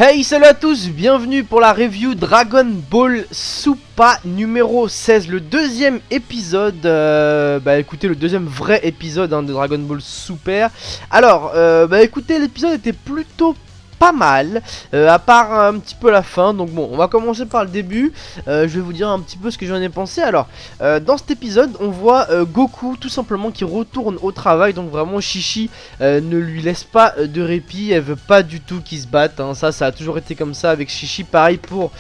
Hey, salut à tous, bienvenue pour la review Dragon Ball Super numéro 16, le deuxième épisode, écoutez, le deuxième vrai épisode de Dragon Ball Super. Alors, écoutez, l'épisode était plutôt pas mal, à part un petit peu la fin. Donc bon, on va commencer par le début. Je vais vous dire un petit peu ce que j'en ai pensé. Alors, dans cet épisode, on voit Goku tout simplement qui retourne au travail. Donc vraiment, Chi-Chi ne lui laisse pas de répit. Elle veut pas du tout qu'ils se battent, hein. Ça a toujours été comme ça avec Chi-Chi. Pareil pour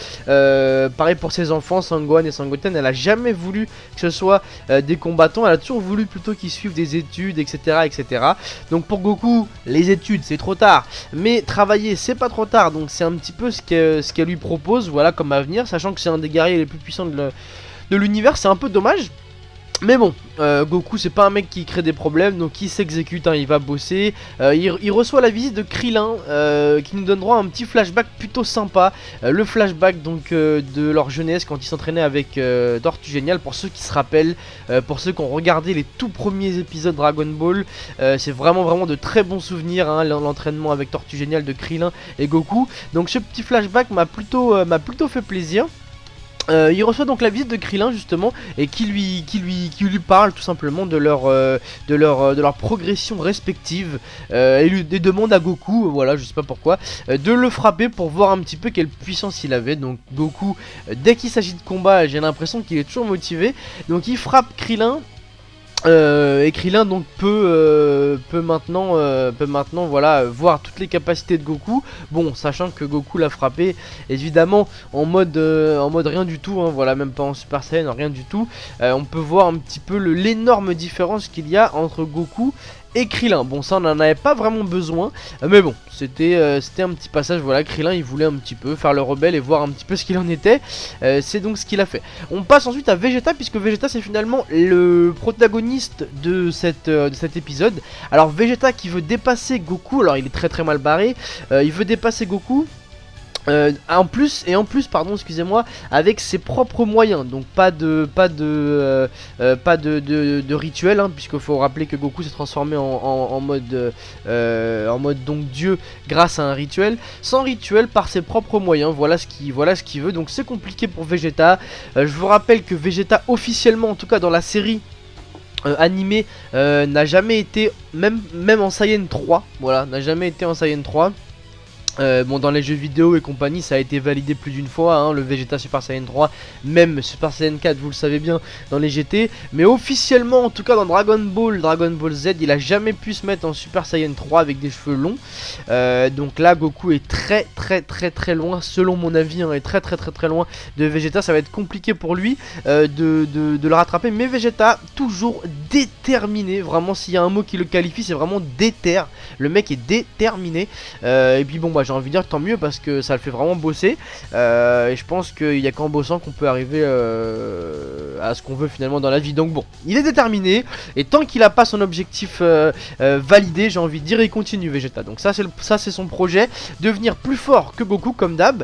ses enfants, Sangohan et Sangoten. Elle a jamais voulu que ce soit des combattants. Elle a toujours voulu plutôt qu'ils suivent des études, etc., etc. Donc pour Goku, les études c'est trop tard, mais travailler c'est pas trop tard. Donc c'est un petit peu ce qu'elle lui propose, voilà, comme avenir, sachant que c'est un des guerriers les plus puissants de l'univers. C'est un peu dommage. Mais bon, Goku c'est pas un mec qui crée des problèmes, donc il s'exécute, hein, il va bosser. Il reçoit la visite de Krillin, qui nous donne droit à un petit flashback plutôt sympa. Le flashback donc de leur jeunesse quand ils s'entraînaient avec Tortue Géniale. Pour ceux qui se rappellent, pour ceux qui ont regardé les tout premiers épisodes Dragon Ball, c'est vraiment de très bons souvenirs, hein, l'entraînement avec Tortue Géniale de Krillin et Goku. Donc ce petit flashback m'a plutôt fait plaisir. Il reçoit donc la visite de Krillin justement, et qui lui parle tout simplement de leur progression respective, et lui demande à Goku, voilà, je sais pas pourquoi, de le frapper pour voir un petit peu quelle puissance il avait. Donc Goku, dès qu'il s'agit de combat, j'ai l'impression qu'il est toujours motivé, donc il frappe Krillin. Et Krillin donc peut maintenant voilà, voir toutes les capacités de Goku. Bon, sachant que Goku l'a frappé évidemment en mode rien du tout, hein, voilà, même pas en Super Saiyan, rien du tout. On peut voir un petit peu l'énorme différence qu'il y a entre Goku et Krillin. Bon, ça on en avait pas vraiment besoin, mais bon, c'était un petit passage. Voilà, Krillin il voulait un petit peu faire le rebelle et voir un petit peu ce qu'il en était. C'est donc ce qu'il a fait. On passe ensuite à Vegeta, puisque Vegeta c'est finalement le protagoniste de cet épisode. Alors Vegeta qui veut dépasser Goku, alors il est très mal barré, il veut dépasser Goku. En plus, pardon, excusez-moi, avec ses propres moyens. Donc pas de rituel, hein, puisqu'il faut rappeler que Goku s'est transformé en mode donc Dieu grâce à un rituel. Sans rituel, par ses propres moyens. Voilà ce qu'il veut. Donc c'est compliqué pour Vegeta. Je vous rappelle que Vegeta officiellement, en tout cas dans la série animée, n'a jamais été même en Saiyan 3. Voilà, n'a jamais été en Saiyan 3. Bon, dans les jeux vidéo et compagnie ça a été validé plus d'une fois, hein, le Vegeta Super Saiyan 3, même Super Saiyan 4, vous le savez bien, dans les GT. Mais officiellement, en tout cas dans Dragon Ball Z, il a jamais pu se mettre en Super Saiyan 3 avec des cheveux longs. Donc là Goku est très loin, selon mon avis, hein, est très loin de Vegeta. Ça va être compliqué pour lui de le rattraper. Mais Vegeta, toujours déterminé, vraiment s'il y a un mot qui le qualifie, c'est vraiment déter. Le mec est déterminé, et puis bon, bah j'ai envie de dire tant mieux, parce que ça le fait vraiment bosser, et je pense qu'il n'y a qu'en bossant qu'on peut arriver à ce qu'on veut finalement dans la vie. Donc bon, il est déterminé, et tant qu'il n'a pas son objectif validé, j'ai envie de dire, il continue Vegeta. Donc ça c'est son projet, devenir plus fort que Goku comme d'hab.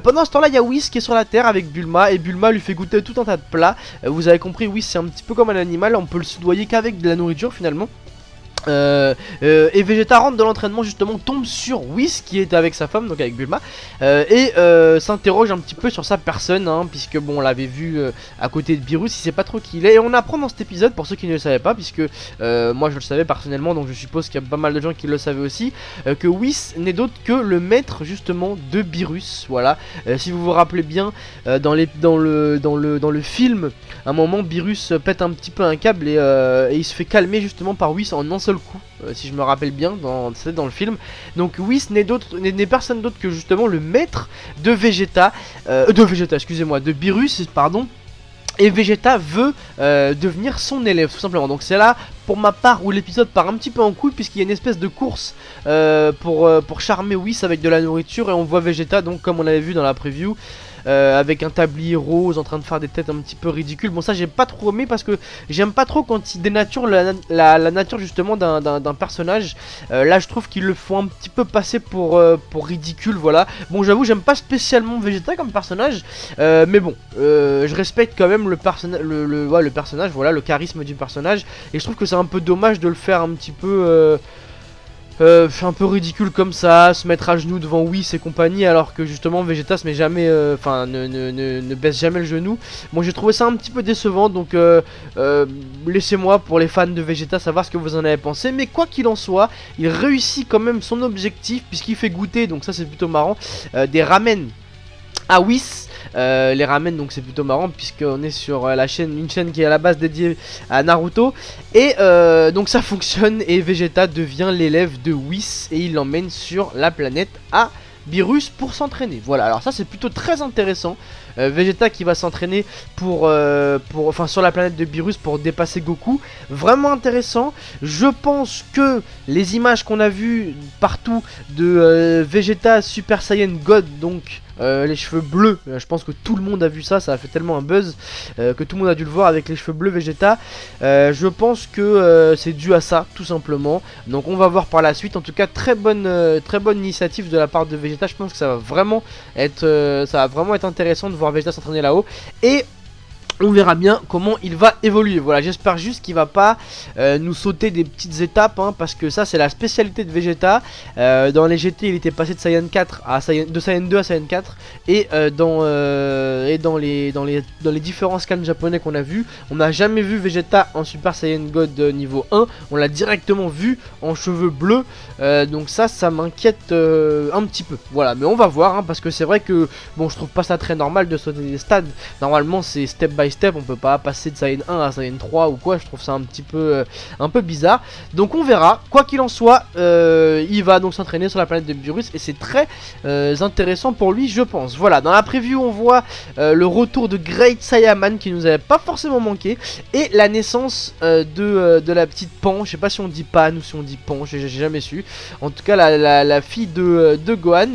Pendant ce temps là, il y a Whis qui est sur la terre avec Bulma, et Bulma lui fait goûter tout un tas de plats. Vous avez compris, Whis c'est un petit peu comme un animal, on peut le soudoyer qu'avec de la nourriture finalement. Et Vegeta rentre de l'entraînement, justement tombe sur Whis qui était avec sa femme, donc avec Bulma, et s'interroge un petit peu sur sa personne, hein, puisque bon, on l'avait vu à côté de Beerus, il sait pas trop qui il est. Et on apprend dans cet épisode, pour ceux qui ne le savaient pas, puisque moi je le savais personnellement, donc je suppose qu'il y a pas mal de gens qui le savaient aussi, que Whis n'est d'autre que le maître justement de Beerus. Voilà, si vous vous rappelez bien, dans le film, à un moment Beerus pète un petit peu un câble, et il se fait calmer justement par Whis en un seul coup, si je me rappelle bien, c'est dans le film. Donc Whis n'est personne d'autre que justement le maître de Vegeta, excusez-moi, de Beerus, pardon. Et Vegeta veut devenir son élève, tout simplement. Donc c'est là, pour ma part, où l'épisode part un petit peu en couille, puisqu'il y a une espèce de course pour charmer Whis avec de la nourriture. Et on voit Vegeta, donc comme on avait vu dans la preview, avec un tablier rose en train de faire des têtes un petit peu ridicules. Bon, ça j'ai pas trop aimé, parce que j'aime pas trop quand ils dénaturent la nature justement d'un personnage. Là je trouve qu'ils le font un petit peu passer pour ridicule, voilà. Bon, j'avoue, j'aime pas spécialement Vegeta comme personnage, mais bon, je respecte quand même le personnage, voilà, le charisme du personnage. Et je trouve que c'est un peu dommage de le faire un petit peu un peu ridicule comme ça, se mettre à genoux devant Whis et compagnie, alors que justement Vegeta se met jamais, enfin ne baisse jamais le genou. Bon, j'ai trouvé ça un petit peu décevant, donc laissez-moi, pour les fans de Vegeta, savoir ce que vous en avez pensé. Mais quoi qu'il en soit, il réussit quand même son objectif, puisqu'il fait goûter, donc ça c'est plutôt marrant, des ramen à Whis. Les ramen, donc c'est plutôt marrant puisqu'on est sur la chaîne, une chaîne qui est à la base dédiée à Naruto. Et donc ça fonctionne et Vegeta devient l'élève de Whis et il l'emmène sur la planète à Beerus pour s'entraîner. Voilà, alors ça c'est plutôt très intéressant. Vegeta qui va s'entraîner enfin sur la planète de Beerus pour dépasser Goku. Vraiment intéressant. Je pense que les images qu'on a vues partout de Vegeta Super Saiyan God, donc les cheveux bleus, je pense que tout le monde a vu ça, ça a fait tellement un buzz que tout le monde a dû le voir avec les cheveux bleus Vegeta. Je pense que c'est dû à ça, tout simplement. Donc on va voir par la suite. En tout cas, très bonne initiative de la part de Vegeta. Je pense que ça va vraiment être intéressant de voir Vegeta s'entraîner là-haut. Et on verra bien comment il va évoluer. Voilà, j'espère juste qu'il va pas nous sauter des petites étapes, hein, parce que ça c'est la spécialité de Vegeta. Dans les GT il était passé de Saiyan 4 à de Saiyan 2 à Saiyan 4. Et dans les différents scans japonais qu'on a vu, on n'a jamais vu Vegeta en Super Saiyan God niveau 1. On l'a directement vu en cheveux bleus. Donc ça m'inquiète un petit peu. Voilà, mais on va voir, hein, parce que c'est vrai que bon, je trouve pas ça très normal de sauter des stades. Normalement c'est step by step, on peut pas passer de Saiyan 1 à Saiyan 3 ou quoi. Je trouve ça un petit peu bizarre. Donc on verra. Quoi qu'il en soit, il va donc s'entraîner sur la planète de Beerus et c'est très intéressant pour lui, je pense. Voilà, dans la preview on voit le retour de Great Saiyaman qui nous avait pas forcément manqué, et la naissance de la petite Pan. Je sais pas si on dit Pan ou si on dit Pan, j'ai jamais su. En tout cas la fille de Gohan.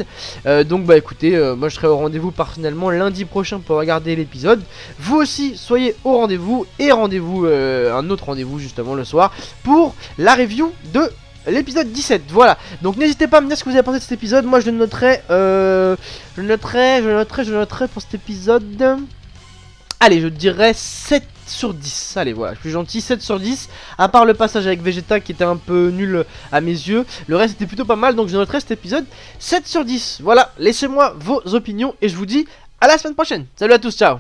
Donc bah écoutez, moi je serai au rendez-vous personnellement lundi prochain pour regarder l'épisode. Vous aussi soyez au rendez-vous, et rendez-vous un autre rendez-vous justement le soir pour la review de l'épisode 17. Voilà, donc n'hésitez pas à me dire ce que vous avez pensé de cet épisode. Moi je le noterai, je noterai pour cet épisode, allez, je dirais 7 sur 10. Allez, voilà, je suis gentil, 7 sur 10. À part le passage avec Vegeta qui était un peu nul à mes yeux, le reste était plutôt pas mal, donc je noterai cet épisode 7 sur 10. Voilà, laissez-moi vos opinions et je vous dis à la semaine prochaine. Salut à tous, ciao.